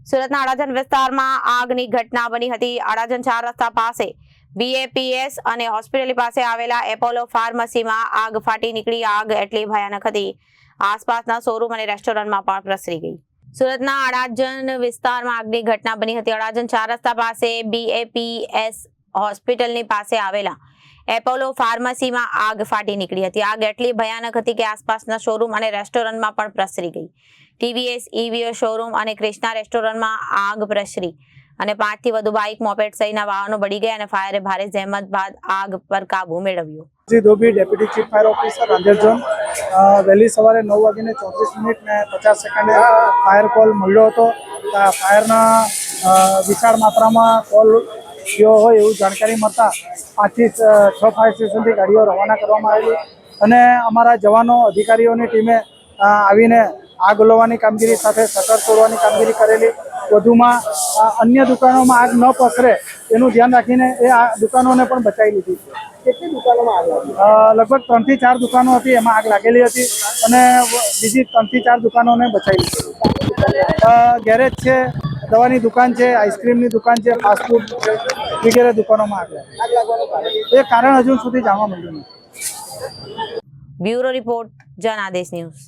સુરતના અડાજણ વિસ્તારમાં આગની ઘટના બની હતી। અડાજણ 4 રસ્તા પાસે BAPS અને હોસ્પિટલ પાસે આવેલા એપોલો ફાર્મસીમાં આગ ફાટી નીકળી। આગ એટલી ભયાનક હતી, આસપાસના શોરૂમ અને રેસ્ટોરન્ટમાં પણ પ્રસરી ગઈ। સુરતના અડાજણ વિસ્તારમાં આગની ઘટના બની હતી। અડાજણ 4 રસ્તા પાસે BAPS હોસ્પિટલની પાસે આવેલા એપોલો ફાર્મસીમાં આગ ફાટી નીકળી હતી। આગ એટલી ભયાનક હતી કે આસપાસના શોરૂમ અને રેસ્ટોરન્ટમાં પણ પ્રસરી ગઈ। TVS EVO શોરૂમ અને ક્રિષ્ના રેસ્ટોરન્ટમાં આગ પ્રસરી અને 5 થી વધુ બાઇક, મોપેડ સહિતના વાહનો બળી ગયા અને ફાયરે ભારે જહેમત બાદ આગ પર કાબુ મેળવ્યો। ધોબી deputy chief fire officer Rander zone વહેલી સવારે 9:34 ને 50 સેકન્ડે ફાયર કોલ મળ્યો હતો। ફાયરના વિશાળ માત્રામાં કોલ થયો હોય એવું જાણકારી મળતા 5 થી 6 ફાયર સ્ટેશનથી ગાડીઓ રવાના કરવામાં આવેલી અને અમારા જવાનો અધિકારીઓની ટીમે આવીને આગ ઓલવવાની કામગીરી સાથે શટર તોડવાની કામગીરી કરેલી। વધુમાં અન્ય દુકાનોમાં આગ ન પસરે એનું ધ્યાન રાખીને એ આ દુકાનોને પણ બચાવી લીધી છે। કેટલી દુકાનોમાં આગ લાગી? લગભગ 3 થી 4 દુકાનો હતી, એમાં આગ લાગેલી હતી અને બીજી 3 થી 4 દુકાનોને બચાવી લીધી। ગેરેજ છે, દવાની દુકાન છે, આઈસ્ક્રીમની દુકાન છે, ફાસ્ટફૂડ છે વગેરે દુકાનોમાં આગ લાગી। એ કારણ હજુ સુધી જાણવા મળ્યું નથી। Bureau report, Janadesh news.